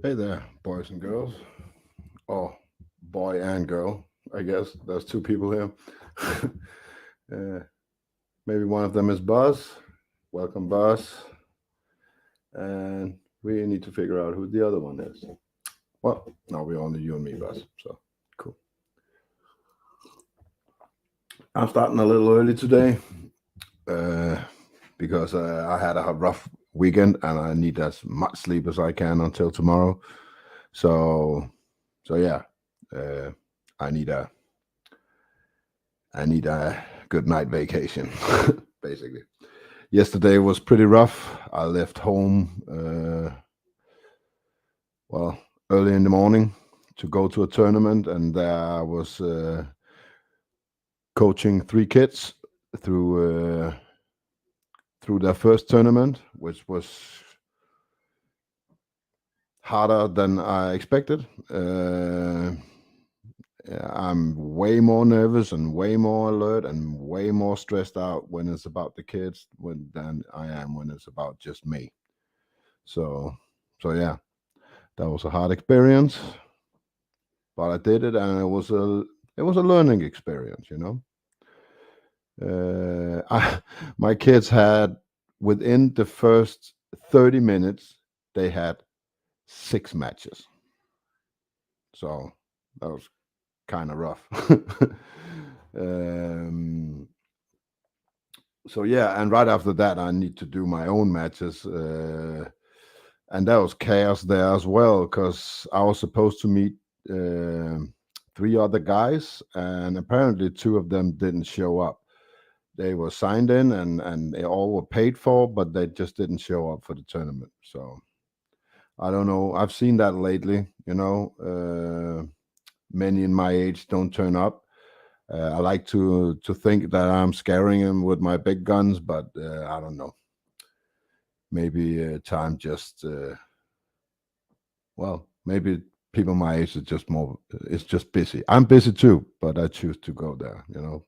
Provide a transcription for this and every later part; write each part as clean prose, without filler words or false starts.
Hey there, boys and girls. Or boy and girl. I guess there's two people here. uh, maybe one of them is Buzz. Welcome, Buzz. And we need to figure out who the other one is. Well, now we're only you and me, Buzz. So cool. I'm starting a little early today uh, because I had a rough weekend and I need as much sleep as I can until tomorrow. So, so yeah, uh, I need a I need a good night vacation, basically. Yesterday was pretty rough. I left home, well, early in the morning to go to a tournament, and there I was coaching three kids through through their first tournament, which was harder than I expected. Yeah, I'm way more nervous and way more alert and way more stressed out when it's about the kids than I am when it's about just me. So, so yeah, that was a hard experience, but I did it, and it was a learning experience. My kids had within the first 30 minutes they had six matches, so that was kind of rough. um, so yeah, and right after that, I need to do my own matches, and that was chaos there as well because I was supposed to meet uh, three other guys, and apparently two of them didn't show up. They were signed in and they all were paid for, but they just didn't show up for the tournament. So I don't know. I've seen that lately. Many in my age don't turn up. I like to think that I'm scaring them with my big guns, but I don't know. Maybe time just maybe people my age is just more. It's just busy. I'm busy too, but I choose to go there.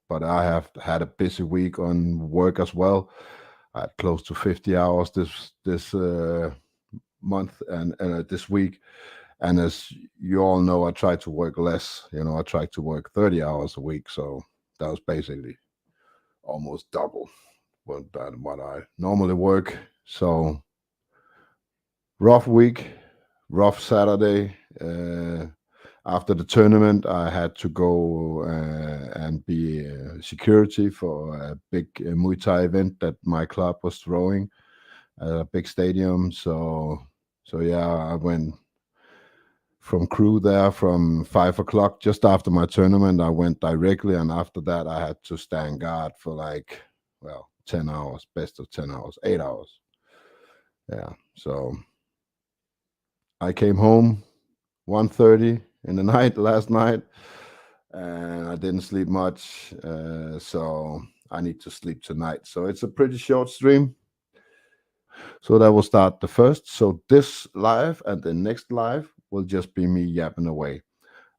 But I have had a busy week on work as well. I had close to 50 hours this month and this week. And as you all know, I try to work less. I try to work 30 hours a week. So that was basically almost double what I normally work. So rough week, rough Saturday. After the tournament, I had to go and be security for a big Muay Thai event that my club was throwing at a big stadium. So yeah, I went from crew there from 5 o'clock just after my tournament. I went directly, and after that, I had to stand guard for like 10 hours, best of 10 hours, 8 hours. Yeah, so I came home 1:30 in the night last night, and I didn't sleep much. So I need to sleep tonight. So it's a pretty short stream. So that will start the first. So this live and the next live will just be me yapping away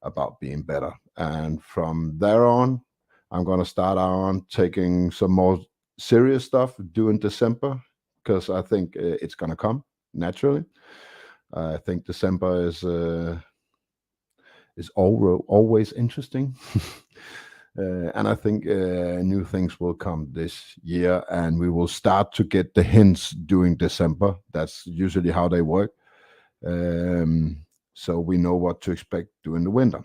about being better. And from there on, I'm going to start on taking some more serious stuff during December because I think it's going to come naturally. I think December is always interesting. And I think new things will come this year, and we will start to get the hints during December. That's usually how they work. Um, so we know what to expect during the winter.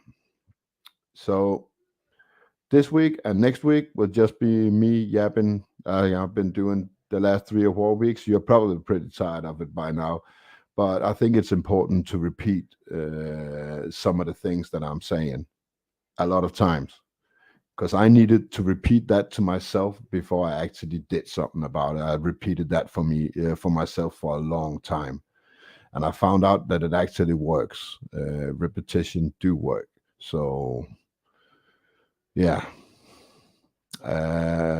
So this week and next week will just be me yapping. I've been doing the last 3 or 4 weeks. You're probably pretty tired of it by now, but I think it's important to repeat some of the things that I'm saying a lot of times because I needed to repeat that to myself before I actually did something about it. I repeated that for myself for a long time, and I found out that it actually works. Repetition do work. So yeah.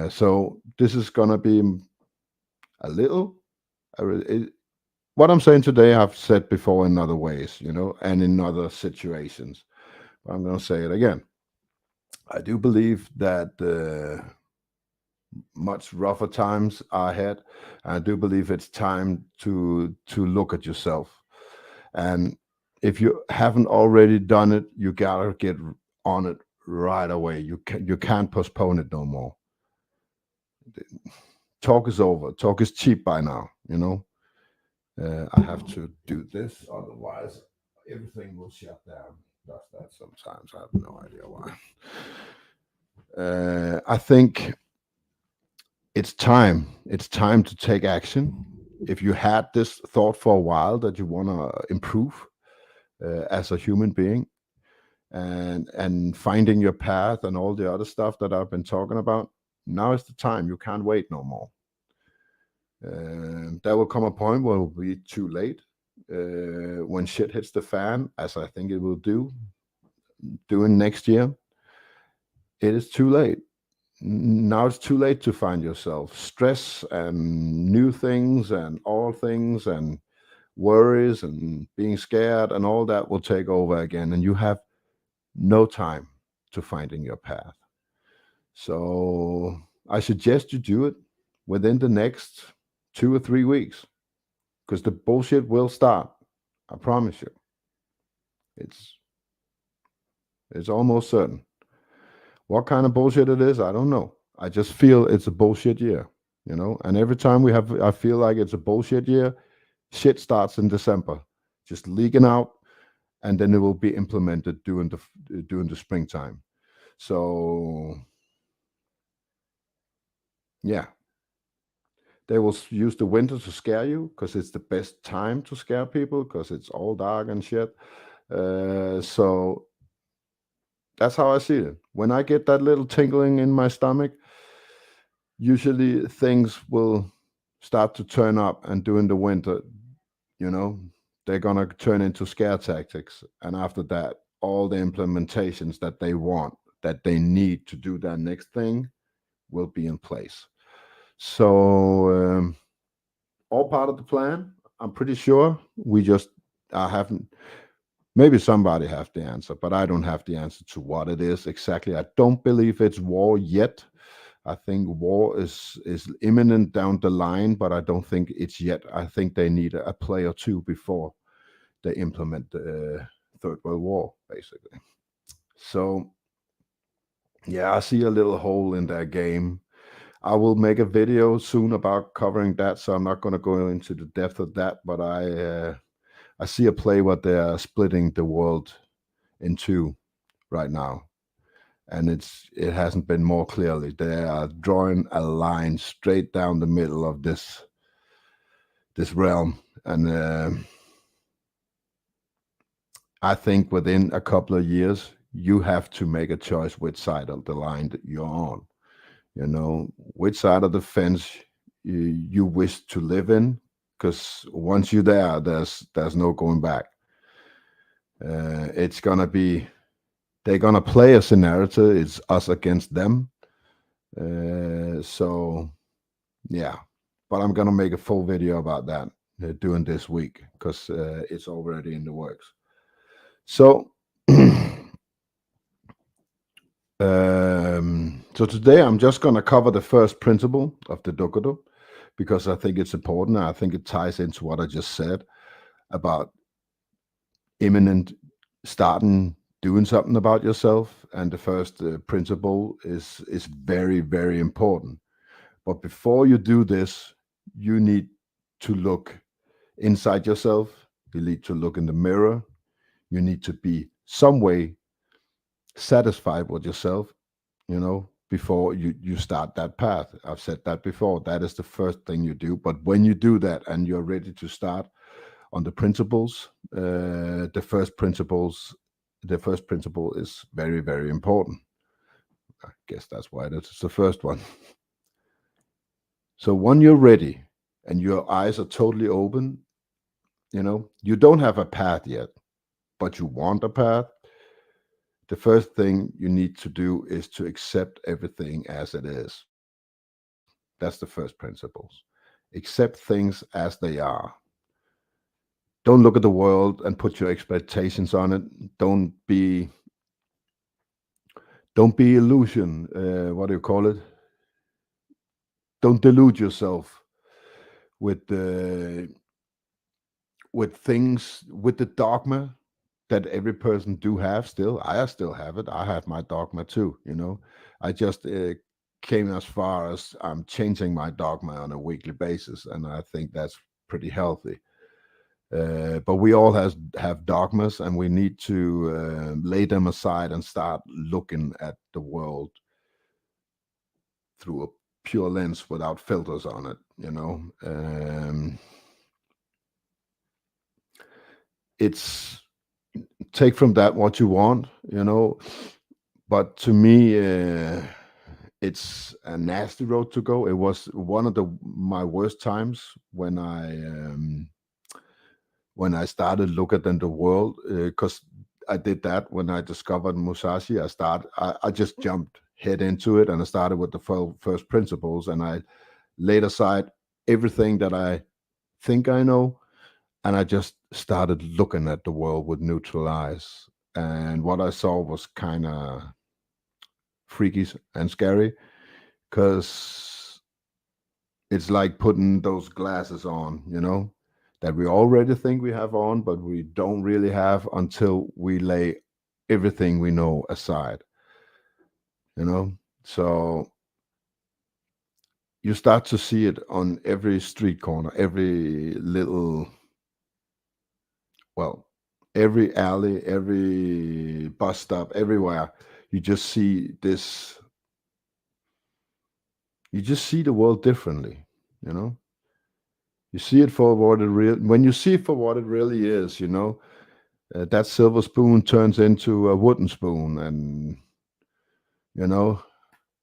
So this is gonna be a little. What I'm saying today, I've said before in other ways, and in other situations. But I'm gonna say it again. I do believe that much rougher times are ahead. I do believe it's time to look at yourself, and if you haven't already done it, you gotta get on it right away. You can't postpone it no more. Talk is over. Talk is cheap by now. I have to do this, otherwise everything will shut down. Does that sometimes? I have no idea why. I think it's time. It's time to take action. If you had this thought for a while that you want to improve as a human being, and finding your path and all the other stuff that I've been talking about, now is the time. You can't wait no more. There will come a point where it will be too late. When shit hits the fan, as I think it will do during next year, it is too late. Now it's too late to find yourself. Stress and new things and all things and worries and being scared and all that will take over again, and you have no time to finding your path. So I suggest you do it within the next 2 or 3 weeks, because the bullshit will start. I promise you. It's it's almost certain. What kind of bullshit it is, I don't know. I just feel it's a bullshit year. And every time I feel like it's a bullshit year, shit starts in December, just leaking out, and then it will be implemented during the springtime. So yeah, they will use the winter to scare you because it's the best time to scare people because it's all dark and shit. So that's how I see it. When I get that little tingling in my stomach, usually things will start to turn up, and during the winter, you know, they're gonna turn into scare tactics. And after that, all the implementations that they want, that they need to do that next thing, will be in place. So all part of the plan. I'm pretty sure. I haven't. Maybe somebody have the answer, but I don't have the answer to what it is exactly. I don't believe it's war yet. I think war is imminent down the line, but I don't think it's yet. I think they need a play or two before they implement the Third World War, basically. So yeah, I see a little hole in that game. I will make a video soon about covering that, so I'm not going to go into the depth of that. But I see a play where they are splitting the world in two right now, and it hasn't been more clearly. They are drawing a line straight down the middle of this realm, and I think within a couple of years you have to make a choice which side of the line that you're on. Which side of the fence you wish to live in, because once you're there, there's no going back. It's gonna be they're gonna play a scenario. It's us against them. So yeah, but I'm gonna make a full video about that during this week, because it's already in the works. So so today I'm just gonna cover the first principle of the Dokudo, because I think it's important. I think it ties into what I just said about imminent starting doing something about yourself. And the first principle is very, very important. But before you do this, you need to look inside yourself. You need to look in the mirror. You need to be some way satisfied with yourself, before you start that path. I've said that before. That is the first thing you do. But when you do that and you're ready to start on the principles, the first principle is very, very important. I guess that's why that's the first one. So when you're ready and your eyes are totally open, you don't have a path yet, but you want a path. The first thing you need to do is to accept everything as it is. That's the first principles. Accept things as they are. Don't look at the world and put your expectations on it. Don't be illusion. What do you call it? Don't delude yourself with the with things, with the dogma, that every person do have still. I still have it. I have my dogma too, you know. I just came as far as I'm changing my dogma on a weekly basis, and I think that's pretty healthy. But we all have dogmas, and we need to lay them aside and start looking at the world through a pure lens without filters on it. You know, it's take from that what you want. You know, but to me, it's a nasty road to go. It was one of the my worst times when I started looking at the world, because I did that when I discovered Musashi. I just jumped head into it, and I started with the first principles, and I laid aside everything that I think I know, and I just started looking at the world with neutral eyes. And what I saw was kind of freaky and scary, because it's like putting those glasses on, you know, that we already think we have on, but we don't really have until we lay everything we know aside, you know. So you start to see it on every street corner, every little, well, every alley, every bus stop, everywhere. You just see this, you just see the world differently, you know. You see it for what it real when you see it for what it really is, you know. That silver spoon turns into a wooden spoon, and you know,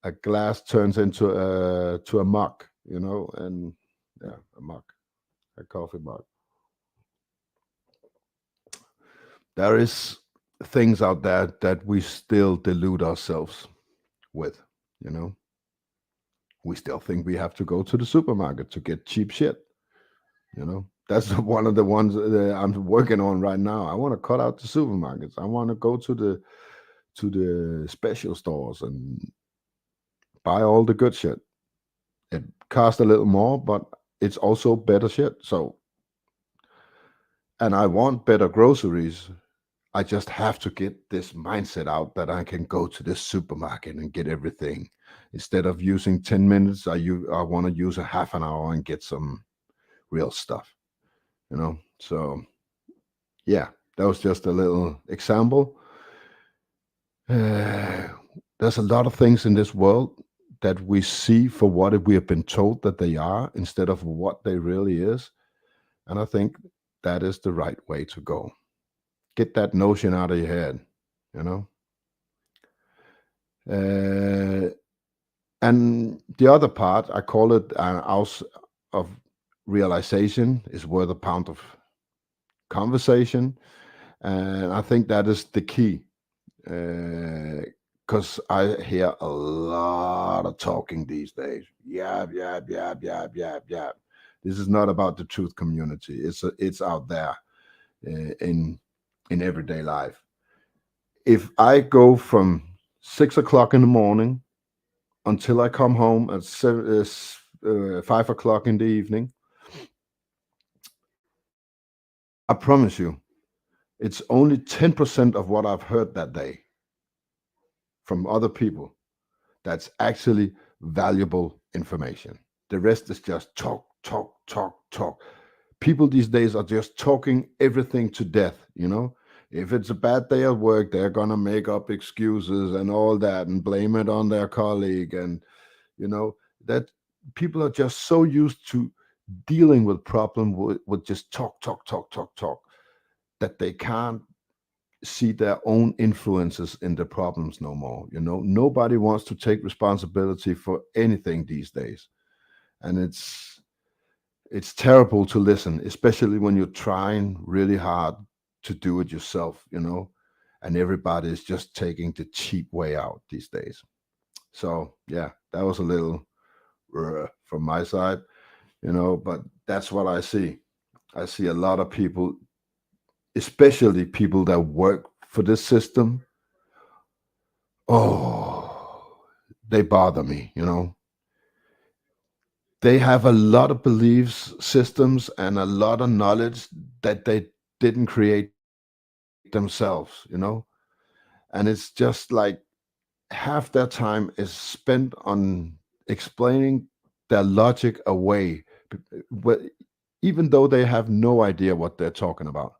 a glass turns into a mug, you know, and yeah, a mug, a coffee mug. There is things out there that we still delude ourselves with, you know. We still think we have to go to the supermarket to get cheap shit, you know. That's one of the ones that I'm working on right now. I want to cut out the supermarkets. I want to go to the special stores and buy all the good shit. It costs a little more, but it's also better shit. So, and I want better groceries. I just have to get this mindset out that I can go to this supermarket and get everything. Instead of using 10 minutes, I want to use a half an hour and get some real stuff, you know? So, yeah, that was just a little example. Uh, there's a lot of things in this world that we see for what we have been told that they are instead of what they really is. And I think that is the right way to go. Get that notion out of your head, you know? Uh, and the other part, I call it an ounce of realization is worth a pound of conversation. And I think that is the key. Because I hear a lot of talking these days. Yab, yab, yab, yab, yab, yab. This is not about the truth community. It's out there in everyday life. If I go from 6 o'clock in the morning until I come home at 5 o'clock in the evening, I promise you, it's only 10% of what I've heard that day from other people that's actually valuable information. The rest is just talk, talk, talk, talk. People these days are just talking everything to death, you know. If it's a bad day at work, they're gonna make up excuses and all that and blame it on their colleague. And you know, that people are just so used to dealing with problem with just talk, talk, talk, talk, talk, that they can't see their own influences in the problems no more. You know, nobody wants to take responsibility for anything these days, and it's terrible to listen, especially when you're trying really hard to do it yourself. You know, and everybody is just taking the cheap way out these days. So yeah, that was a little from my side, you know, but that's what I see. I see a lot of people, especially people that work for this system. Oh, they bother me, you know. They have a lot of beliefs systems and a lot of knowledge that they didn't create themselves, and it's just like half their time is spent on explaining their logic away, but even though they have no idea what they're talking about.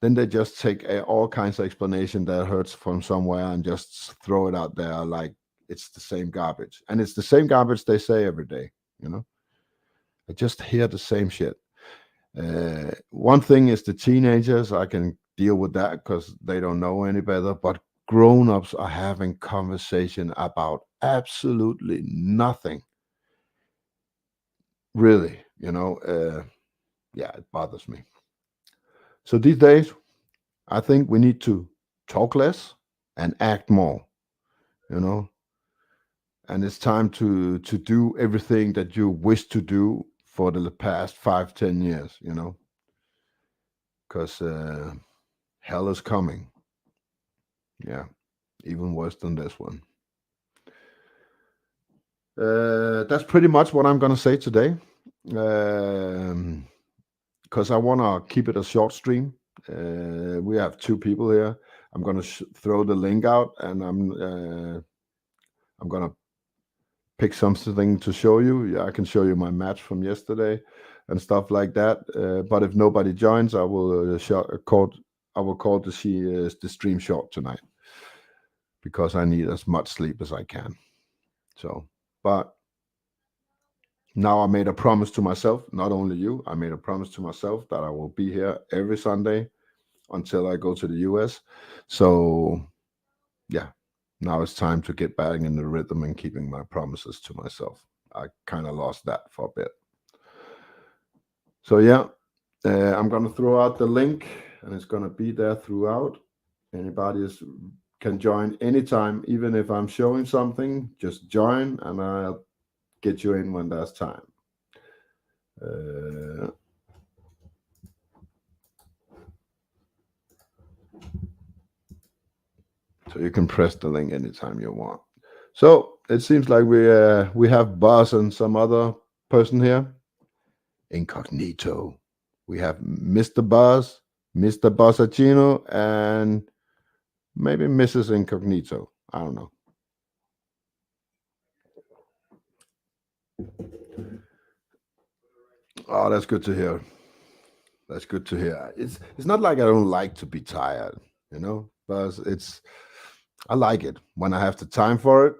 Then they just take all kinds of explanation that hurts from somewhere and just throw it out there like it's the same garbage. And it's the same garbage they say every day, you know? I just hear the same shit. One thing is the teenagers, I can deal with that because they don't know any better. But grown-ups are having conversation about absolutely nothing, really. Yeah, it bothers me. So these days, I think we need to talk less and act more. You know, and it's time to do everything that you wish to do for the past 5, 10 years. Because hell is coming. Yeah, even worse than this one. That's pretty much what I'm going to say today. Because I want to keep it a short stream. We have 2 people here. I'm going to throw the link out, and I'm going to pick something to show you. Yeah, I can show you my match from yesterday and stuff like that. But if nobody joins, I will call the stream short tonight because I need as much sleep as I can. So, but now I made a promise to myself, not only you, I made a promise to myself that I will be here every Sunday until I go to the US. So, yeah, now it's time to get back in the rhythm and keeping my promises to myself. I kind of lost that for a bit. So, yeah, I'm going to throw out the link and it's going to be there throughout. Anybody can join anytime, even if I'm showing something, just join and I'll get you in when there's time. So you can press the link anytime you want. So it seems like we have Buzz and some other person here. Incognito. We have Mr. Buzz, Mr. Buzzachino, and maybe Mrs. Incognito. I don't know. Oh, that's good to hear. That's good to hear. It's not like I don't like to be tired, but I like it when I have the time for it.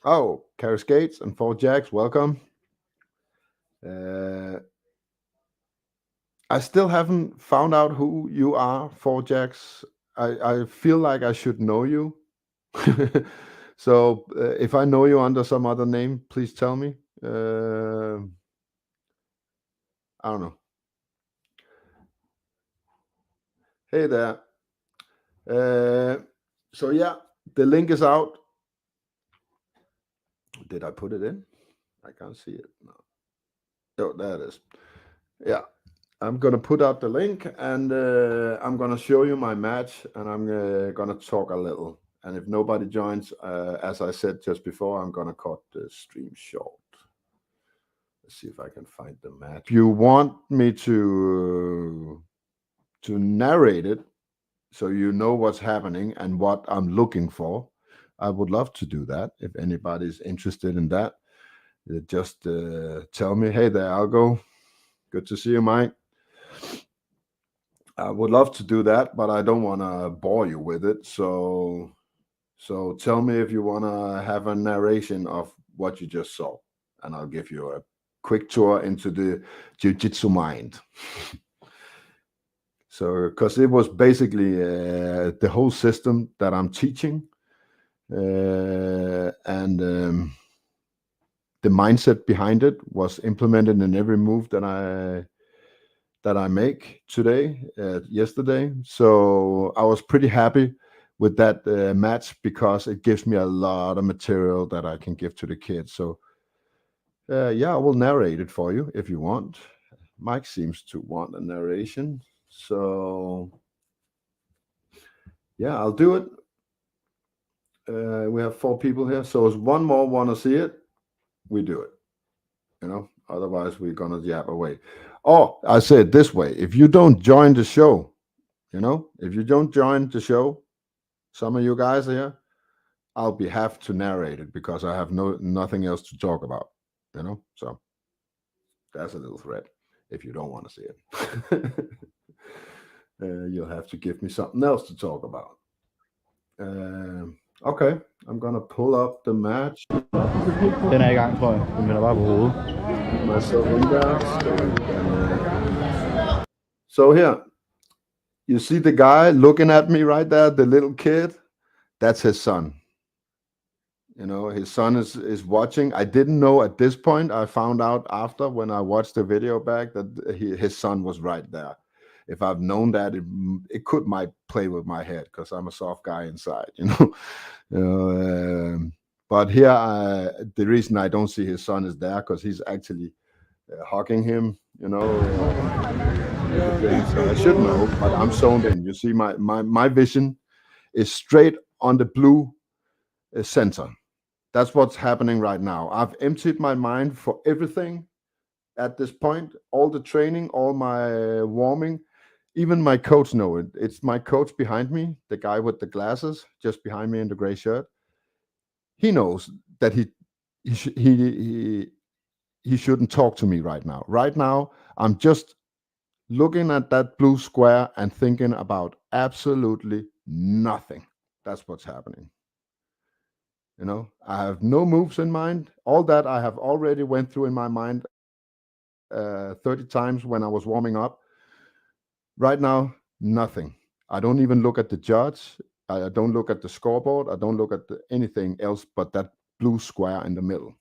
Oh, Carrie Skates and 4Jacks, welcome. I still haven't found out who you are, 4Jacks. I feel like I should know you. So if I know you under some other name, please tell me. I don't know. Hey there. So yeah, the link is out. Did I put it in? I can't see it. No. Oh, there it is. Yeah. I'm going to put out the link and I'm going to show you my match and I'm going to talk a little. And if nobody joins, as I said just before, I'm going to cut the stream short. Let's see if I can find the match. If you want me to narrate it so you know what's happening and what I'm looking for, I would love to do that. If anybody's interested in that, just tell me, hey there, Algo. Good to see you, Mike. I would love to do that, but I don't want to bore you with it. So tell me if you want to have a narration of what you just saw, and I'll give you a quick tour into the jiu-jitsu mind. So, because it was basically the whole system that I'm teaching, and the mindset behind it was implemented in every move that I make today, yesterday. So I was pretty happy with that match because it gives me a lot of material that I can give to the kids. So yeah, I will narrate it for you if you want. Mike seems to want a narration. So yeah, I'll do it. We have 4 people here. So if one more want to see it, we do it. Otherwise we're going to yap away. Oh, I say it this way. If you don't join the show, You know, if you don't join the show, some of you guys here, I'll be have to narrate it because I have nothing else to talk about. You know, so that's a little threat. If you don't want to see it, you'll have to give me something else to talk about. Okay, I'm gonna pull up the match. Den er i gang, tror jeg. Den vender bare på hovedet. Myself in there. So here, you see the guy looking at me right there, the little kid. That's his son. You know, his son is watching. I didn't know at this point. I found out after when I watched the video back that his son was right there. If I've known that, it might play with my head because I'm a soft guy inside, you know. But here, the reason I don't see his son is there because he's actually hugging him, you know. So I should know, but I'm zoned in. You see, my vision is straight on the blue center. That's what's happening right now. I've emptied my mind for everything at this point, all the training, all my warming. Even my coach know it. It's my coach behind me, the guy with the glasses, just behind me in the gray shirt. He knows that he shouldn't talk to me right now. Right now, I'm just looking at that blue square and thinking about absolutely nothing. That's what's happening. You know, I have no moves in mind. All that I have already went through in my mind 30 times when I was warming up. Right now, nothing. I don't even look at the judge. I don't look at the scoreboard. I don't look at anything else but that blue square in the middle.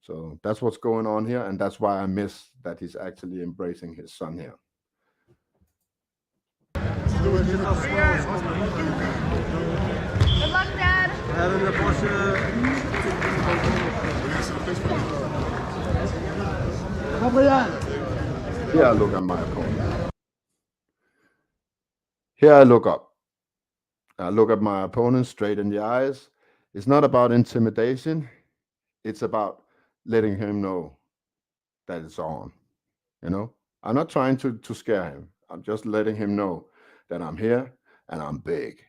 So that's what's going on here, and that's why I miss that he's actually embracing his son here. Good luck, Dad. Here I look at my opponent. Here I look up. I look at my opponent straight in the eyes. It's not about intimidation. It's about letting him know that it's on. You know, I'm not trying to scare him. I'm just letting him know that I'm here and I'm big.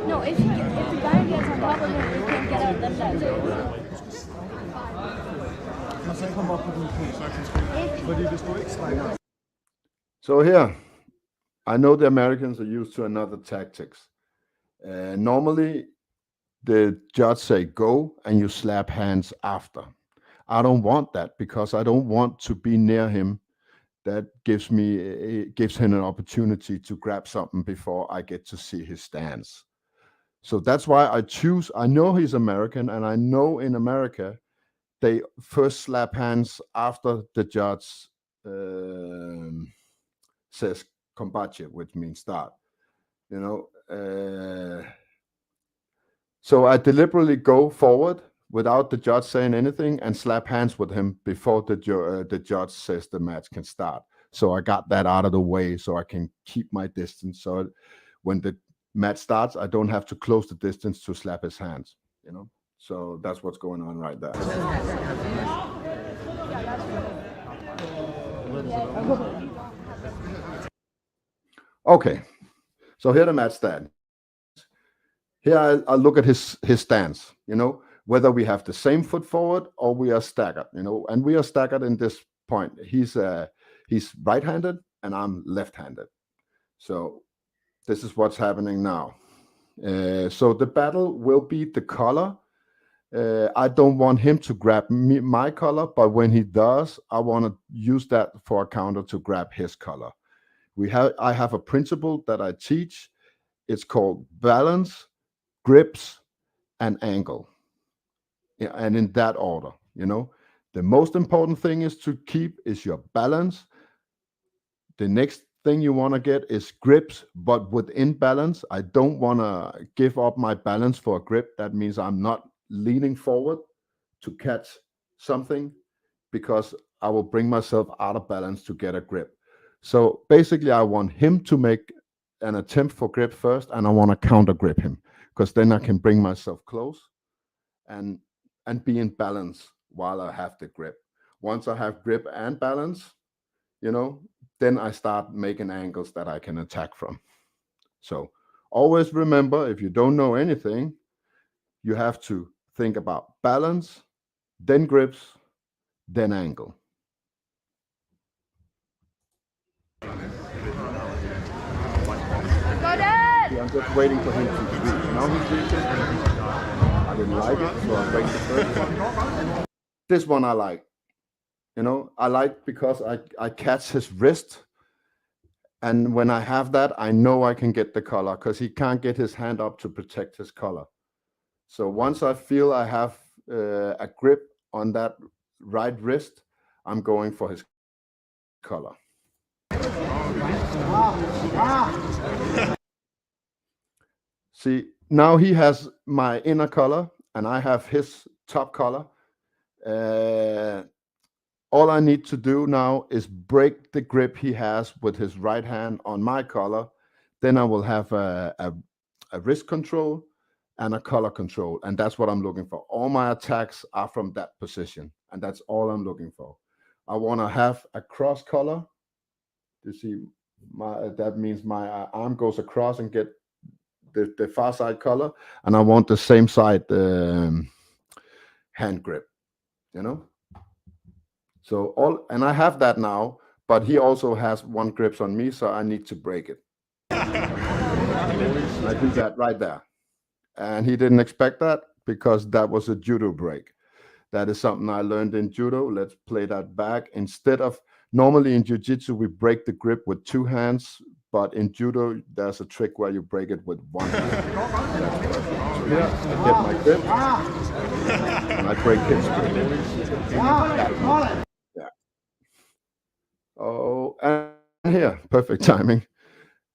No, if the guy gets on top of him, he can't get out them that. So here, I know the Americans are used to another tactics. Normally, the judge say go and you slap hands after. I don't want that because I don't want to be near him. That gives him an opportunity to grab something before I get to see his stance. So that's why I know he's American, and I know in America they first slap hands after the judge says combate, which means start. You know, so I deliberately go forward without the judge saying anything and slap hands with him before the judge says the match can start. So I got that out of the way so I can keep my distance. So when the match starts, I don't have to close the distance to slap his hands, you know? So that's what's going on right there. Okay, so here the match stand. Here I look at his stance, you know, whether we have the same foot forward or we are staggered, you know, and we are staggered in this point. He's right-handed and I'm left-handed. So this is what's happening now. So the battle will be the collar. I don't want him to grab my collar, but when he does, I want to use that for a counter to grab his collar. I have a principle that I teach. It's called balance, grips, and angle. Yeah, and in that order, you know, the most important thing is to keep is your balance. The next thing you want to get is grips, but within balance. I don't want to give up my balance for a grip. That means I'm not leaning forward to catch something because I will bring myself out of balance to get a grip. So basically, I want him to make an attempt for grip first, and I want to counter grip him, because then I can bring myself close and be in balance while I have the grip. Once I have grip and balance, then I start making angles that I can attack from. So always remember, if you don't know anything, you have to think about balance, then grips, then angle. See, I'm just waiting for him to reach. Now he's reaching. I didn't like it, so I break the first one. This one I like. I like because I catch his wrist. And when I have that, I know I can get the collar, because he can't get his hand up to protect his collar. So once I feel I have a grip on that right wrist, I'm going for his collar. See, now he has my inner collar and I have his top collar. All I need to do now is break the grip he has with his right hand on my collar. Then I will have a wrist control and a collar control. And that's what I'm looking for. All my attacks are from that position. And that's all I'm looking for. I want to have a cross collar. You see, that means my arm goes across and get the far side collar. And I want the same side hand grip, So and I have that now, but he also has one grips on me, so I need to break it. I do that right there. And he didn't expect that, because that was a judo break. That is something I learned in judo. Let's play that back. Instead of, normally in jiu-jitsu, we break the grip with two hands, but in judo, there's a trick where you break it with one hand. That's perfect. So here, I get my grip, and I break his grip. Yeah. Oh, and here, perfect timing.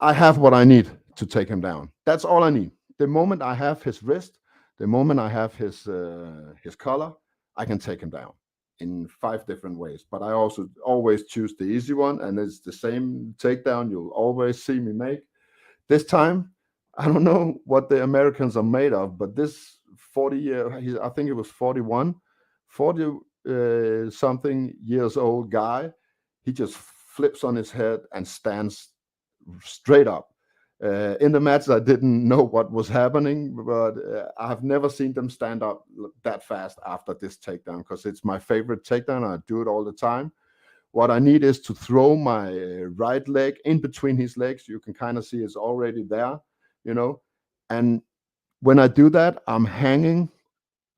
I have what I need to take him down. That's all I need. The moment I have his wrist, the moment I have his collar, I can take him down in 5 different ways. But I also always choose the easy one, and it's the same takedown you'll always see me make. This time, I don't know what the Americans are made of, but this 40-year, I think it was 41, 40 something years old guy, he just flips on his head and stands straight up. In the match, I didn't know what was happening, but I have never seen them stand up that fast after this takedown, because it's my favorite takedown. I do it all the time. What I need is to throw my right leg in between his legs. You can kind of see it's already there, And when I do that, I'm hanging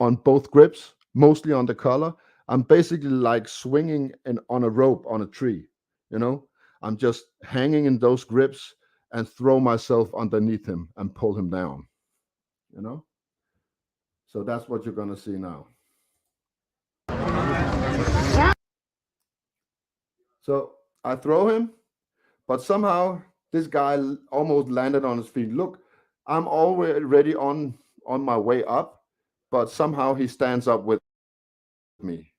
on both grips, mostly on the collar. I'm basically like swinging on a rope on a tree, I'm just hanging in those grips and throw myself underneath him and pull him down, So that's what you're going to see now. So I throw him, but somehow this guy almost landed on his feet. Look, I'm already on my way up, but somehow he stands up with me.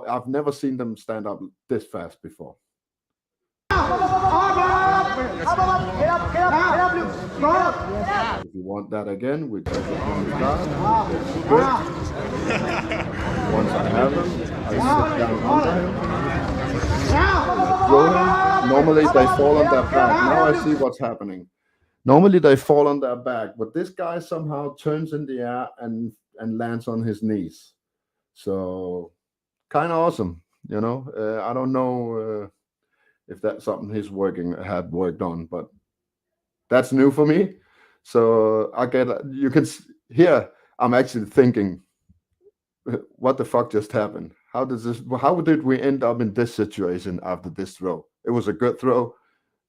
I've never seen them stand up this fast before. If you want that again, we take it from the start. Once I have him, I sit down under him. Throw him. Normally they fall on their back. Now I see what's happening. Normally they fall on their back, but this guy somehow turns in the air and lands on his knees. So kind of awesome, I don't know if that's something he's had worked on, but that's new for me. So you can hear, I'm actually thinking, what the fuck just happened? How did we end up in this situation after this throw? It was a good throw,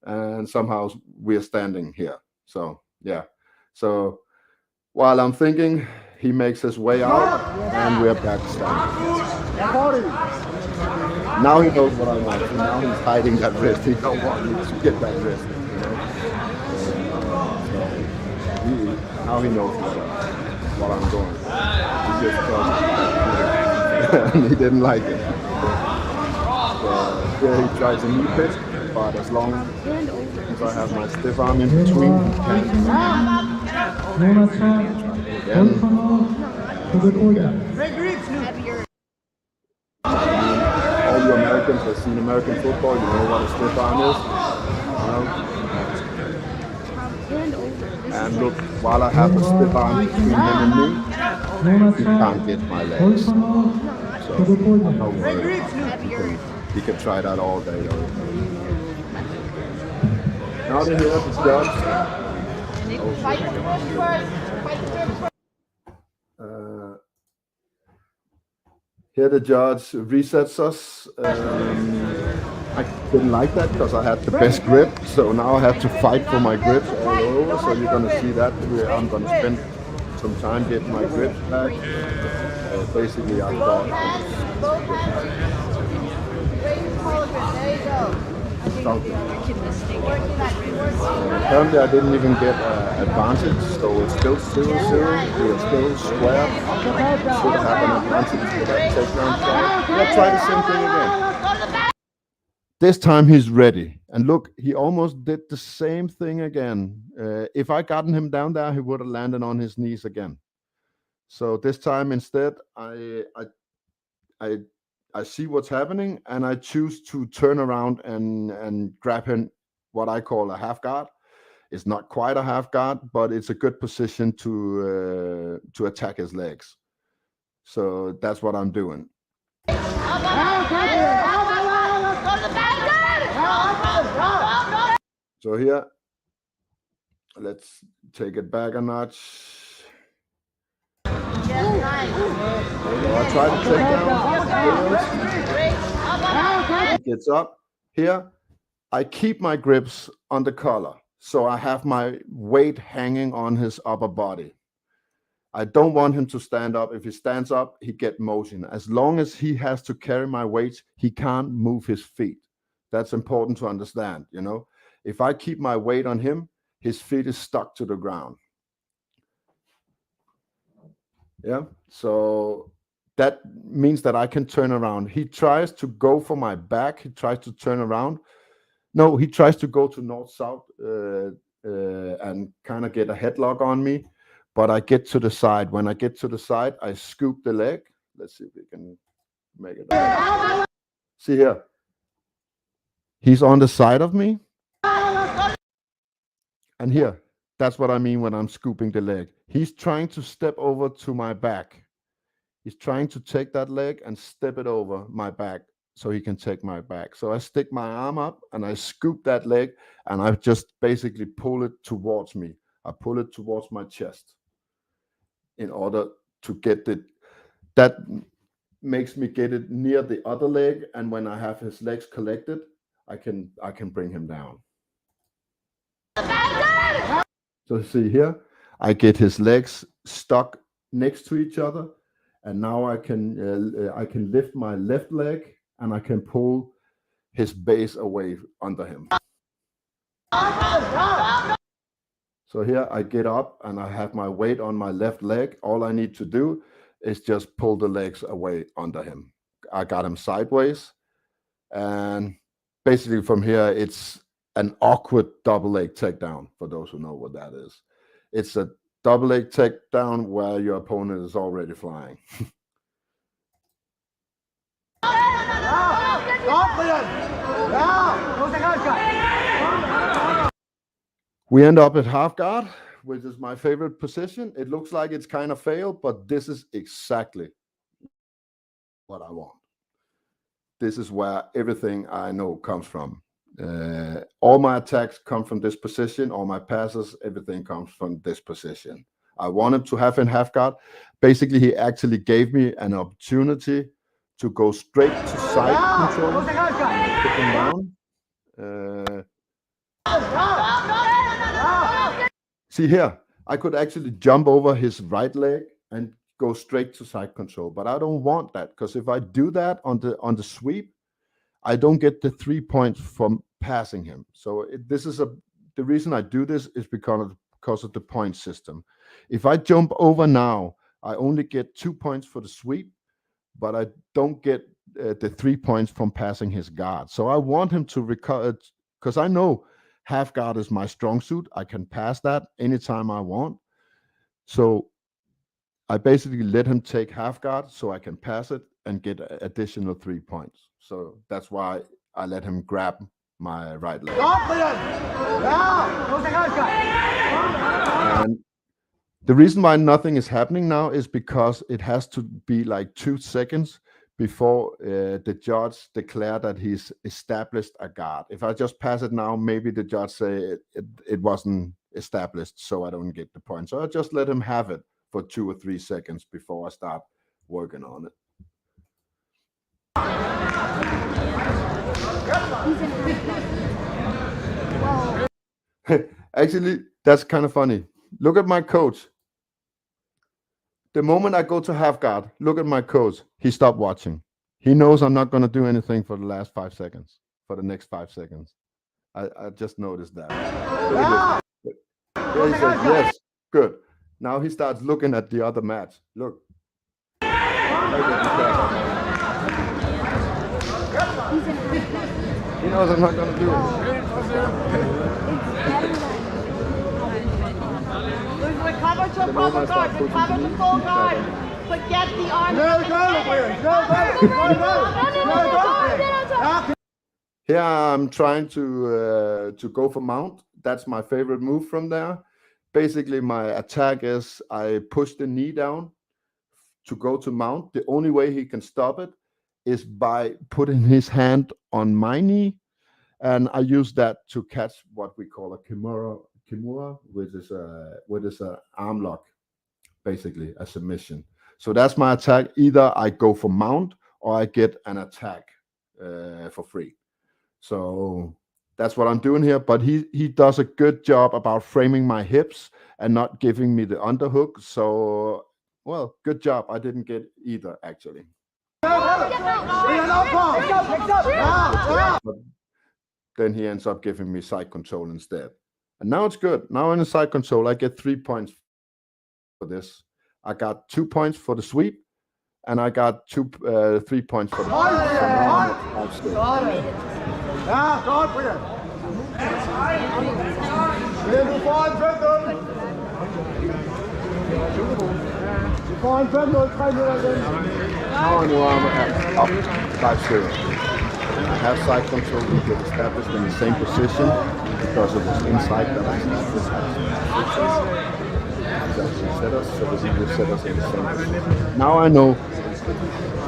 and somehow we are standing here. So yeah. So while I'm thinking, he makes his way out, and we are back standing. Now he knows what I want. So now he's hiding that wrist. He don't want me to get that wrist. Now he knows what I'm doing. He just told me. And he didn't like it. So, yeah, he tries a knee pitch, but as long as since I have my stiff arm in between, he can't. Again. Heavier. All you Americans have seen American football, you know what a stiff arm is. You know? And over. This And is look, while I have a stiff arm between him and me, he can't get my legs. So, no worry. heavier. He can try that all day. Now they hear the judge. Fight the first first. Fight the first first. Here the judge resets us. I didn't like that because I had the best grip, so now I have to fight for my grips all over. So you're gonna see that I'm gonna spend some time getting my grips back. Basically, I thought something. Apparently, I didn't even get advantage, so it's still 0-0. We are still square. Should have an advantage for that takedown try. Let's try the same thing again. This time he's ready. And look, he almost did the same thing again. If I gotten him down there, he would have landed on his knees again. So this time instead, I see what's happening, and I choose to turn around and grab him, what I call a half guard. It's not quite a half guard, but it's a good position to attack his legs. So that's what I'm doing. So here, let's take it back a notch. I try to take down. Gets up. Here, I keep my grips on the collar, so I have my weight hanging on his upper body. I don't want him to stand up. If he stands up, he get motion. As long as he has to carry my weight, he can't move his feet. That's important to understand, you know. If I keep my weight on him, his feet is stuck to the ground. Yeah, so that means that I can turn around. He tries to go for my back. He tries to turn around. No, he tries to go to north-south and kind of get a headlock on me. But I get to the side. When I get to the side, I scoop the leg. Let's see if we can make it up. See here. He's on the side of me. And here, that's what I mean when I'm scooping the leg. He's trying to step over to my back. He's trying to take that leg and step it over my back so he can take my back. So I stick my arm up and I scoop that leg and I just basically pull it towards me. I pull it towards my chest in order to get it. That makes me get it near the other leg. And when I have his legs collected, I can bring him down. So see here, I get his legs stuck next to each other, and now I can lift my left leg and I can pull his base away under him. So here I get up and I have my weight on my left leg. All I need to do is just pull the legs away under him. I got him sideways, and basically from here it's an awkward double leg takedown, for those who know what that is. It's a double leg takedown where your opponent is already flying. We end up at half guard, which is my favorite position. It looks like it's kind of failed, but this is exactly what I want. This is where everything I know comes from. All my attacks come from this position. All my passes, everything comes from this position. I wanted to have in half guard. Basically, he actually gave me an opportunity to go straight to side control. Put him down. See here, I could actually jump over his right leg and go straight to side control, but I don't want that, because if I do that on the sweep, I don't get the 3 points from passing him. So the reason I do this is because of the point system. If I jump over now, I only get 2 points for the sweep, but I don't get the 3 points from passing his guard. So I want him to recover, because I know half guard is my strong suit. I can pass that anytime I want. So I basically let him take half guard so I can pass it and get additional 3 points. So that's why I let him grab my right leg. And the reason why nothing is happening now is because it has to be like 2 seconds before the judge declare that he's established a guard. If I just pass it now, maybe the judge say it wasn't established, so I don't get the point. So I just let him have it for 2 or 3 seconds before I start working on it. Actually, that's kind of funny. Look at my coach. The moment I go to half guard, look at my coach. He stopped watching. He knows I'm not going to do anything for the last 5 seconds, for the next 5 seconds. I just noticed that. Yeah, he says, yes, good. Now he starts looking at the other match. Look. He knows I'm not going to do it. Recover to a proper guard. Recover to full guard. Forget the arm. Here I'm trying to go for mount. That's my favorite move from there. Basically, my attack is I push the knee down to go to mount. The only way he can stop it is by putting his hand on my knee, and I use that to catch what we call a kimura, which is a arm lock, basically a submission. So that's my attack. Either I go for mount or I get an attack for free. So that's what I'm doing here. But he does a good job about framing my hips and not giving me the underhook. So, well, good job. I didn't get either, actually. But then he ends up giving me side control instead. And now it's good. Now in the side control, I get 3 points for this. I got 2 points for the sweep, and I got 3 points for the Now I know I'm up 5-0. I have side control. We get established in the same position because it was inside that I set us, so that he will set us in the same position. Now I know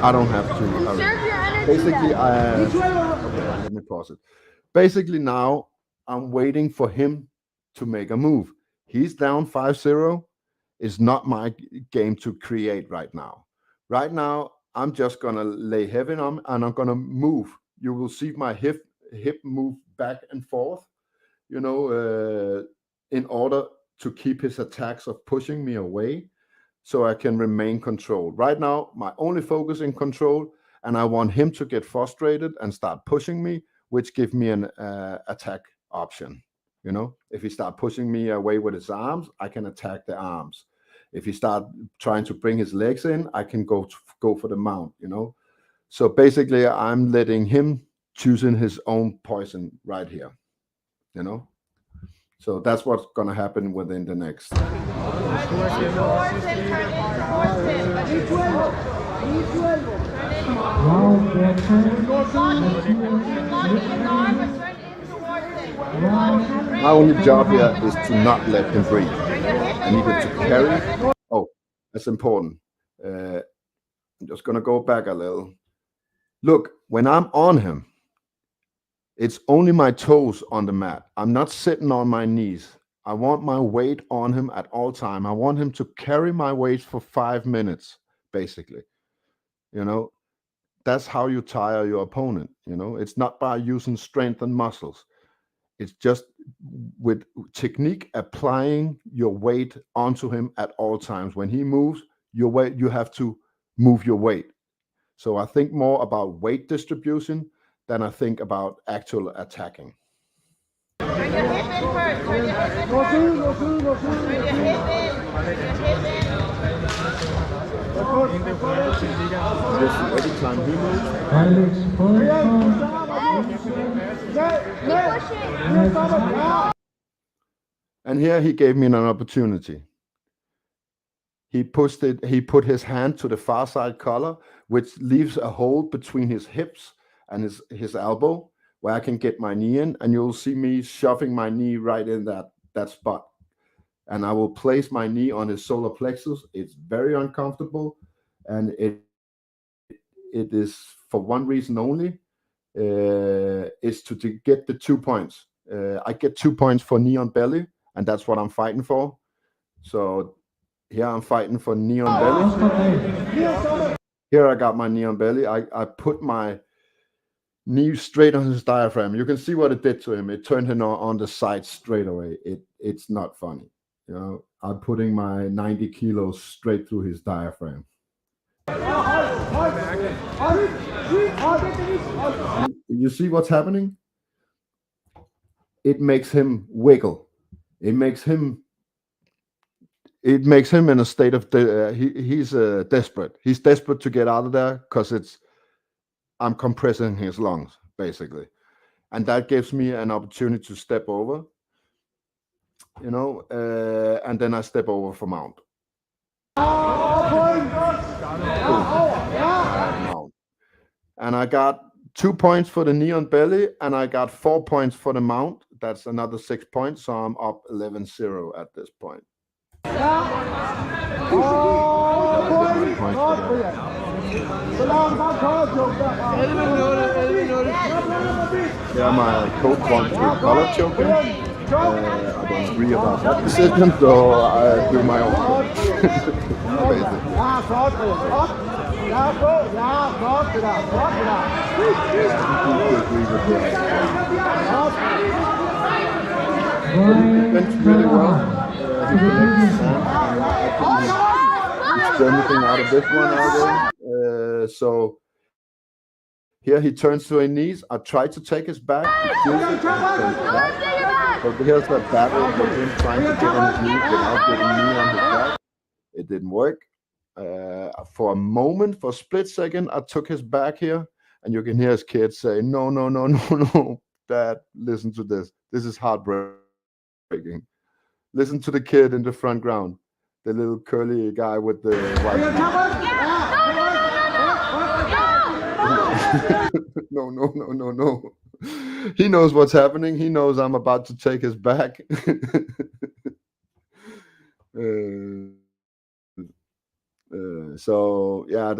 I don't have to hurry. Basically, let me pause it. Basically, now I'm waiting for him to make a move. He's down 5-0. It's not my game to create right now. Right now, I'm just gonna lay heavy on him and I'm gonna move. You will see my hip move back and forth, in order to keep his attacks of pushing me away so I can remain controlled. Right now, my only focus in control, and I want him to get frustrated and start pushing me, which gives me an attack option. If he start pushing me away with his arms, I can attack the arms. If he start trying to bring his legs in, I can go for the mount, So basically, I'm letting him choosing his own poison right here, So that's what's going to happen within the next. My only job here is to not let him breathe. I needed to carry. Oh, that's important. I'm just going to go back a little. Look, when I'm on him, it's only my toes on the mat. I'm not sitting on my knees. I want my weight on him at all time. I want him to carry my weight for 5 minutes, basically. That's how you tire your opponent. It's not by using strength and muscles. It's just with technique, applying your weight onto him at all times. When he moves, your weight, you have to move your weight. So I think more about weight distribution than I think about actual attacking. Turn your hip in first. Turn your hip in first. Turn your hip in. Every time he moves. pushing. And here he gave me an opportunity. He put his hand to the far side collar, which leaves a hole between his hips and his elbow, where I can get my knee in, and you'll see me shoving my knee right in that spot. And I will place my knee on his solar plexus. It's very uncomfortable, and it is for one reason only, is to get the 2 points. I get 2 points for knee on belly, and that's what I'm fighting for. So here I'm fighting for knee on belly. Here I got my knee on belly. I put my knee straight on his diaphragm. You can see what it did to him. It turned him on the side straight away. It's not funny. You know, I'm putting my 90 kilos straight through his diaphragm. You see what's happening? It makes him wiggle. It makes him in a state of he's desperate. He's desperate to get out of there because I'm compressing his lungs basically, and that gives me an opportunity to step over. You know, and then I step over for mount. And I got 2 points for the knee on belly, and I got 4 points for the mount. That's another 6 points, so I'm up 11-0 at this point. Yeah, my coach wants to collar choking. I don't agree about that decision, so I do my own. He went really well. Anything out of this one either. So here he turns to his knees. I try to take his back. But here's that battle with him trying to get on his knees without getting knee on his back. It didn't work. For a moment, for a split second, I took his back here, and you can hear his kid say, "No, no, no, no, no, Dad, listen to this. This is heartbreaking. Listen to the kid in the front ground, the little curly guy with the white." No, no, no, no, no. He knows what's happening. He knows I'm about to take his back. So yeah,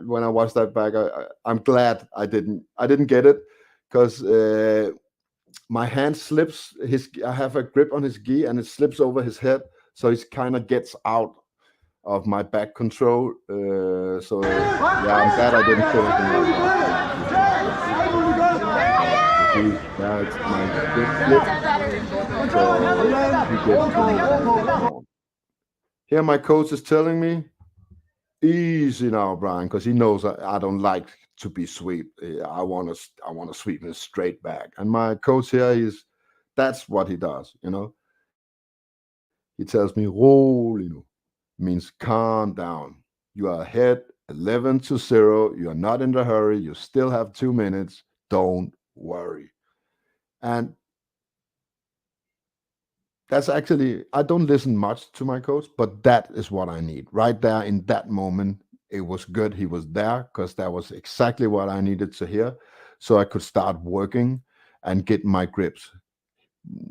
when I watched that back, I'm glad I didn't get it, because my hand slips. I have a grip on his gi, and it slips over his head, so he kind of gets out of my back control. So yeah, I'm glad I didn't kill him. Yeah, it's my grip slip. So here my coach is telling me, easy now, Brian, because he knows I don't like to be sweep. I want to sweep him straight back. And my coach here, that's what he does. You know, he tells me, "Rolig, means calm down. You are ahead 11-0. You are not in a hurry. You still have 2 minutes. Don't worry." And that's actually, I don't listen much to my coach, but that is what I need. Right there in that moment, it was good he was there, because that was exactly what I needed to hear, so I could start working and get my grips.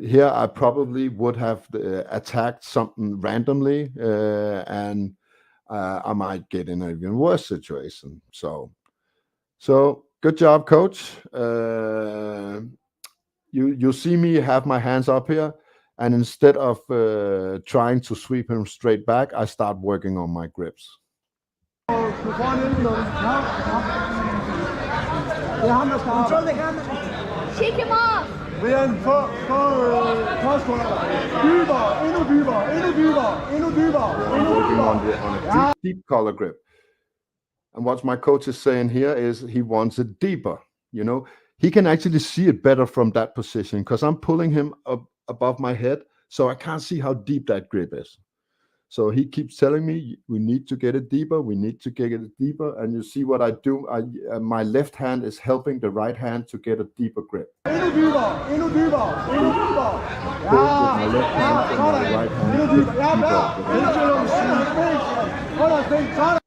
Here, I probably would have attacked something randomly, and I might get in an even worse situation. So good job, coach. You see me have my hands up here, and instead of trying to sweep him straight back, I start working on my grips. Shake him off. Brian, Working on a deep collar grip. And what my coach is saying here is he wants it deeper. You know, he can actually see it better from that position, because I'm pulling him up above my head, so I can't see how deep that grip is. So he keeps telling me, we need to get it deeper. We need to get it deeper. And you see what I do? My left hand is helping the right hand to get a deeper grip. Endnu dybere, endnu dybere, endnu dybere. Both with my left hand and my right hand. Endnu dybere. Ja, hold on, hold on.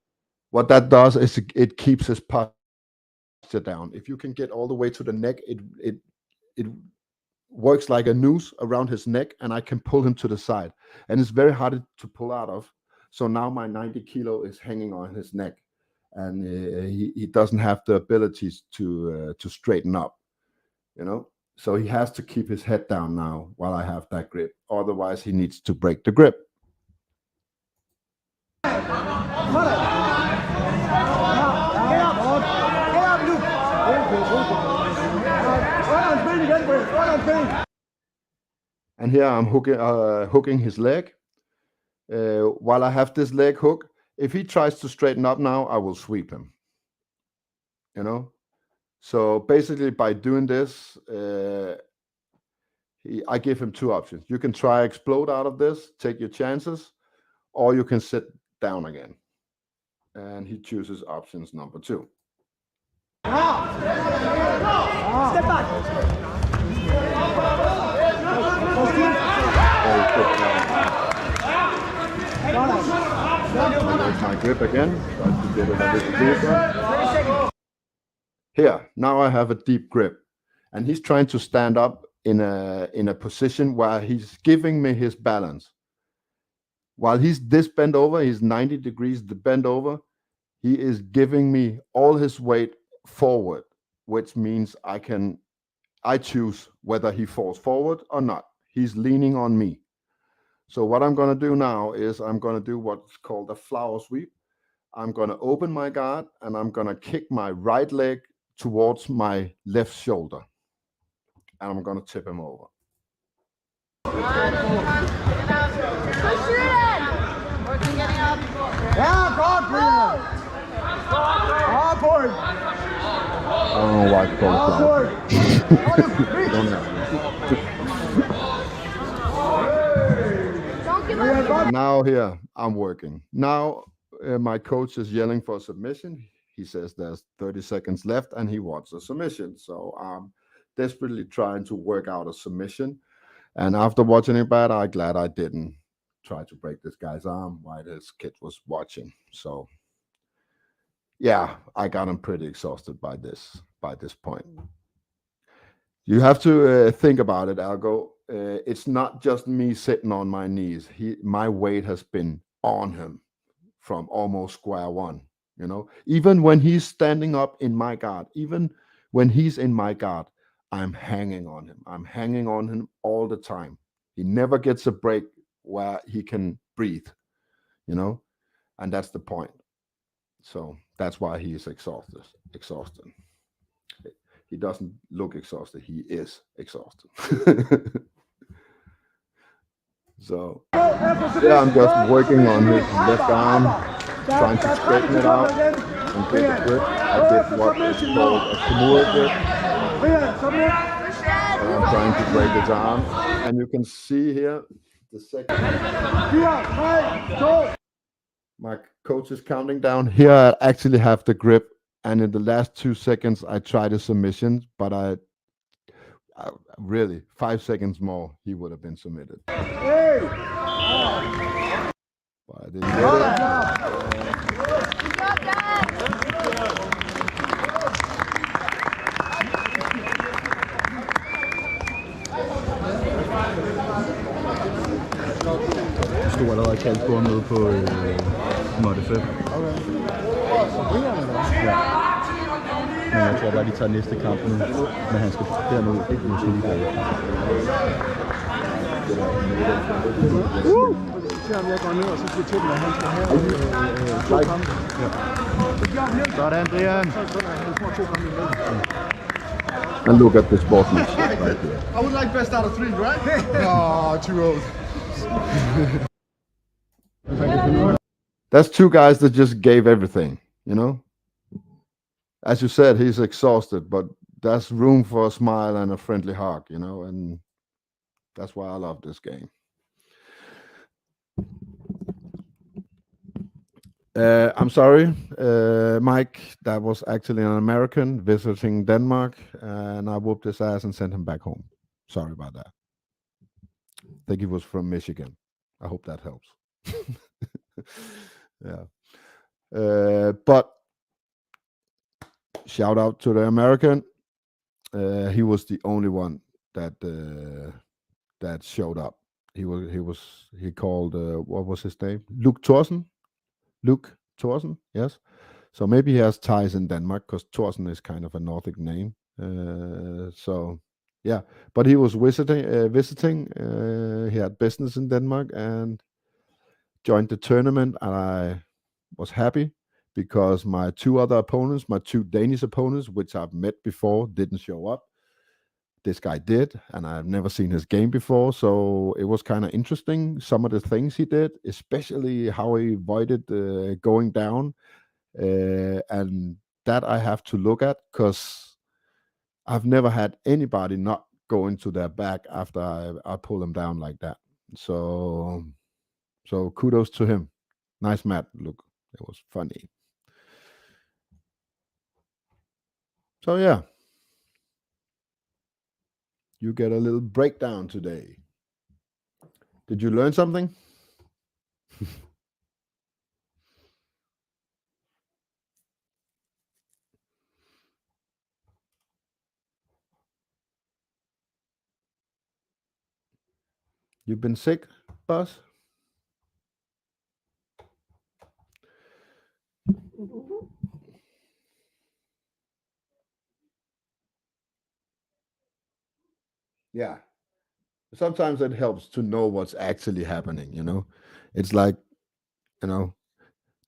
What that does is it keeps his posture down. If you can get all the way to the neck, it works like a noose around his neck, and I can pull him to the side. And it's very hard to pull out of. So now my 90 kilo is hanging on his neck, and he doesn't have the abilities to straighten up, you know. So he has to keep his head down now while I have that grip. Otherwise, he needs to break the grip. And here I'm hooking his leg. While I have this leg hook, if he tries to straighten up now, I will sweep him. You know? So basically by doing this, I give him two options. You can try explode out of this, take your chances, or you can sit down again. And he chooses options number 2. Step back. My grip again. Try to get it a little deeper. Here, now I have a deep grip, and he's trying to stand up in a position where he's giving me his balance. While he's this bent over, he's 90 degrees bent over. He is giving me all his weight forward, which means I choose whether he falls forward or not. He's leaning on me. So what I'm going to do now is I'm going to do what's called a flower sweep. I'm going to open my guard, and I'm going to kick my right leg towards my left shoulder. And I'm going to tip him over. Ja, godt, Brian. Hard point. I don't know why it's called Hard flower. point. Don't have Don't give up. Now here, I'm working. Now my coach is yelling for a submission. He says there's 30 seconds left and he wants a submission. So I'm desperately trying to work out a submission. And after watching it back, I'm glad I didn't try to break this guy's arm while this kid was watching. So yeah, I got him pretty exhausted by this point. You have to think about it, Algo. It's not just me sitting on my knees. My weight has been on him from almost square one. You know, even when he's standing up in my guard, even when he's in my guard, I'm hanging on him. I'm hanging on him all the time. He never gets a break where he can breathe, you know, and that's the point. So that's why he is exhausted. He doesn't look exhausted. He is exhausted. So yeah, I'm just working on his left arm, trying to straighten it out and get the grip. I did what is called a Kimura grip. And I'm trying to break his arm. And you can see here the second. My coach is counting down. Here I actually have the grip. And in the last 2 seconds, I tried a submission, but I really 5 seconds more, he would have been submitted. But I didn't get it. You got that. Jeg stod allerede kaldt på nede på måtte 5. Ja. Men jeg tror bare, de tager næste kamp nu. Men han skal dernede, ikke måske lige gøre. Se om jeg går ned, og så siger til dem, at han skal have 2 kampe. Sådan, Brian. Han får 2 kampe med. And look at the sportsmanship right here. I would like best out of 3, right? Oh, too old. That's 2 guys that just gave everything, you know? As you said, he's exhausted, but there's room for a smile and a friendly hug, you know? And that's why I love this game. I'm sorry, Mike. That was actually an American visiting Denmark, and I whooped his ass and sent him back home. Sorry about that. I think he was from Michigan. I hope that helps. Yeah. But shout out to the American. He was the only one that showed up. He called what was his name? Luke Thorsen, yes. So maybe he has ties in Denmark because Thorsen is kind of a Nordic name. So yeah, but he was visiting. He had business in Denmark and joined the tournament, and I was happy because my two other opponents, my two Danish opponents, which I've met before, didn't show up. This guy did, and I've never seen his game before, so it was kind of interesting. Some of the things he did, especially how he avoided going down, and that I have to look at because I've never had anybody not go into their back after I pull them down like that. So kudos to him. Nice mat, look. It was funny. So yeah, you get a little breakdown today. Did you learn something? You've been sick, boss? Yeah. Sometimes it helps to know what's actually happening, you know? It's like, you know,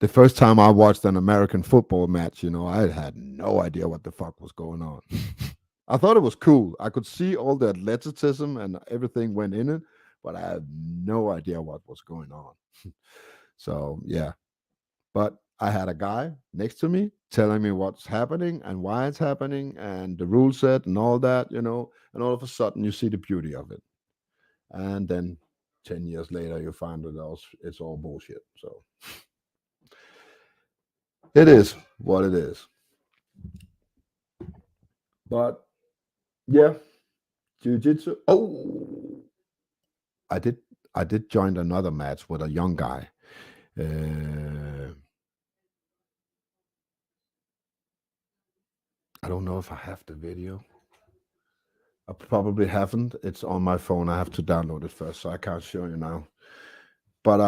the first time I watched an American football match, you know, I had no idea what the fuck was going on. I thought it was cool. I could see all the athleticism and everything went in it, but I had no idea what was going on. So, yeah. But I had a guy next to me telling me what's happening and why it's happening and the rule set and all that, you know, and all of a sudden you see the beauty of it. And then 10 years later, you find that it's all bullshit. So it is what it is. But yeah, jiu-jitsu. Oh, I did join another match with a young guy. I don't know if I have the video. I probably haven't. It's on my phone. I have to download it first, so I can't show you now. But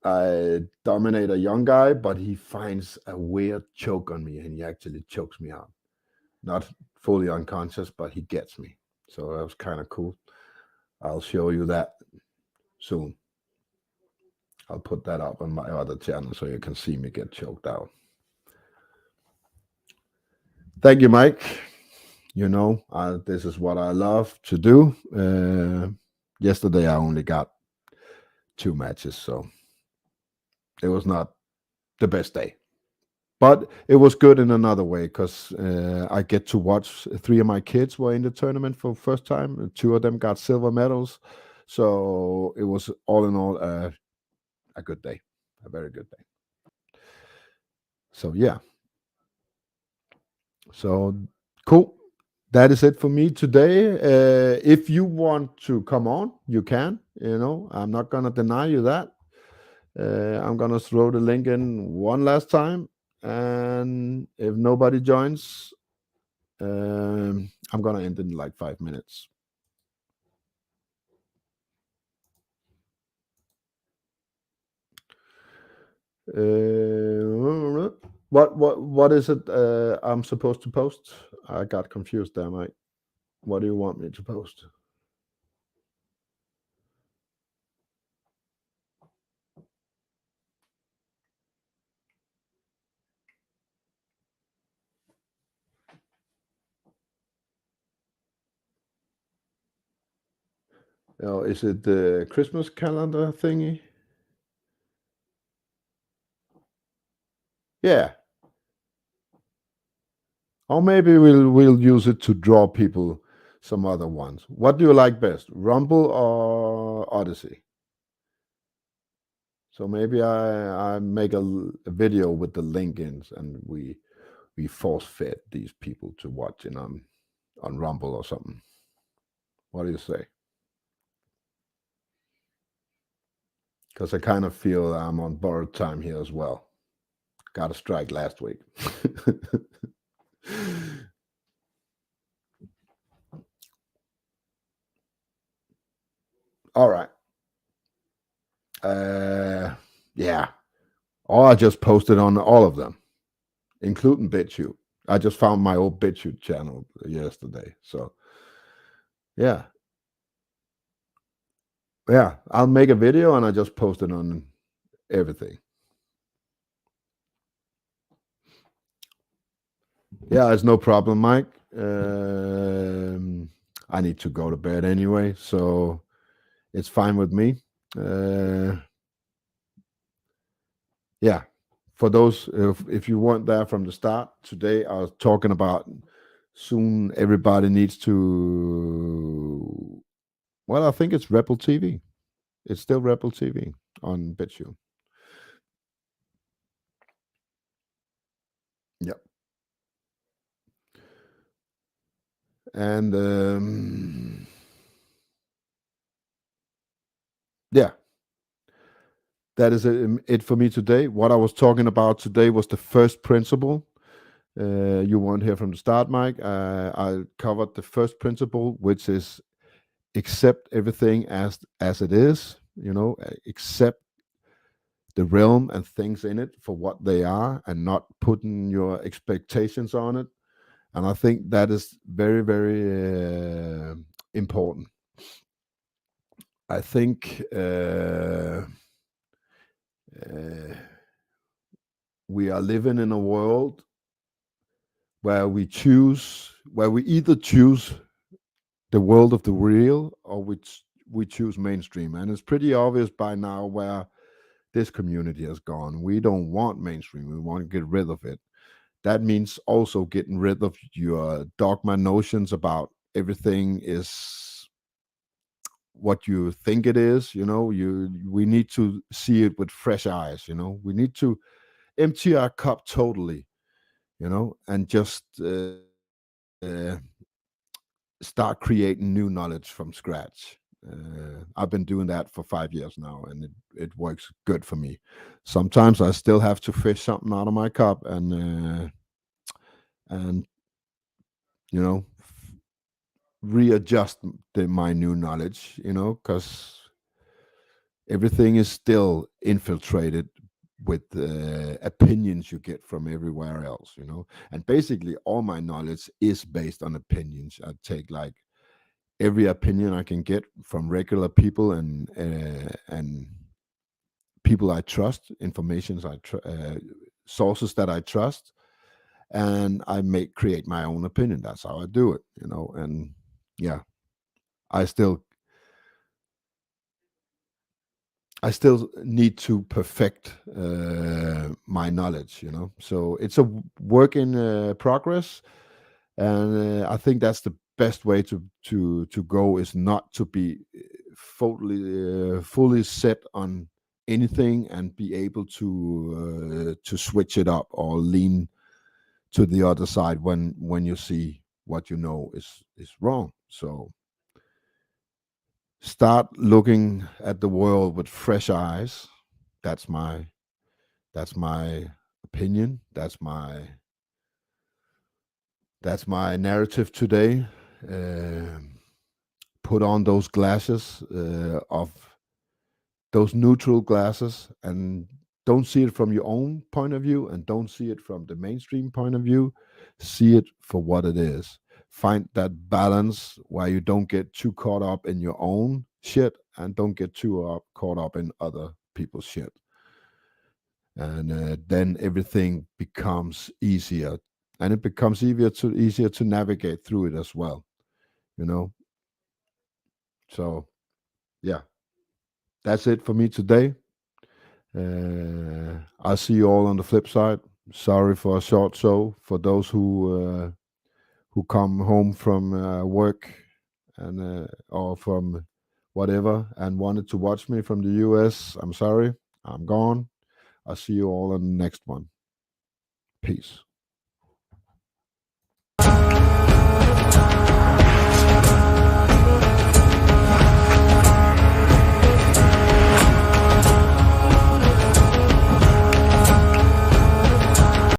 I dominate a young guy, but he finds a weird choke on me, and he actually chokes me out. Not fully unconscious, but he gets me. So that was kind of cool. I'll show you that soon. I'll put that up on my other channel so you can see me get choked out. Thank you, Mike. You know, this is what I love to do. Yesterday, I only got 2 matches, so it was not the best day. But it was good in another way because I get to watch 3 of my kids were in the tournament for the first time. 2 of them got silver medals. So it was all in all a good day, a very good day. So yeah. So cool. That is it for me today. If you want to come on, you can. You know, I'm not going to deny you that. I'm going to throw the link in one last time. And if nobody joins, I'm going to end in like 5 minutes. What is it I'm supposed to post? I got confused there, Mike. What do you want me to post? Oh, is it the Christmas calendar thingy? Yeah. Or maybe we'll use it to draw people some other ones. What do you like best, Rumble or Odyssey? So maybe I make a video with the link in, and we force fed these people to watching on Rumble or something. What do you say? Because I kind of feel I'm on borrowed time here as well. Got a strike last week. All right. Yeah. Oh, I just posted on all of them, including BitChute. I just found my old BitChute channel yesterday. So, yeah. Yeah, I'll make a video and I just post it on everything. Yeah, it's no problem, Mike. I need to go to bed anyway, so it's fine with me. Yeah, for those, if you weren't there from the start, today I was talking about soon everybody needs to, well, I think it's Rebel TV. It's still Rebel TV on BitChute. Yep. And yeah, that is it for me today. What I was talking about today was the first principle. You weren't here from the start, Mike. I covered the first principle, which is accept everything as it is. Accept the realm and things in it for what they are, and not putting your expectations on it. And I think that is very, very important. I think we are living in a world where we either choose the world of the real, or we choose mainstream. And it's pretty obvious by now where this community has gone. We don't want mainstream. We want to get rid of it. That means also getting rid of your dogma notions about everything is what you think it is. We need to see it with fresh eyes. We need to empty our cup totally, and just start creating new knowledge from scratch. I've been doing that for 5 years now, and it works good for me. Sometimes I still have to fish something out of my cup and readjust my new knowledge, because everything is still infiltrated with opinions you get from everywhere else, and basically all my knowledge is based on opinions. I take like every opinion I can get from regular people and people I trust, sources that I trust, and I create my own opinion. That's how I do it, and yeah, I still need to perfect my knowledge, so it's a work in progress. And I think that's the best way to go, is not to be fully set on anything, and be able to switch it up or lean to the other side when you see what is wrong. So start looking at the world with fresh eyes. That's my opinion. That's my narrative today. Put on those glasses of those neutral glasses, and don't see it from your own point of view, and don't see it from the mainstream point of view. See it for what it is. Find that balance where you don't get too caught up in your own shit, and don't get too caught up in other people's shit. And then everything becomes easier, and it becomes easier to navigate through it as well. So yeah, that's it for me today. I'll see you all on the flip side. Sorry for a short show for those who come home from work and or from whatever and wanted to watch me from the US. I'm sorry. I'm gone. I'll see you all in the next one. Peace.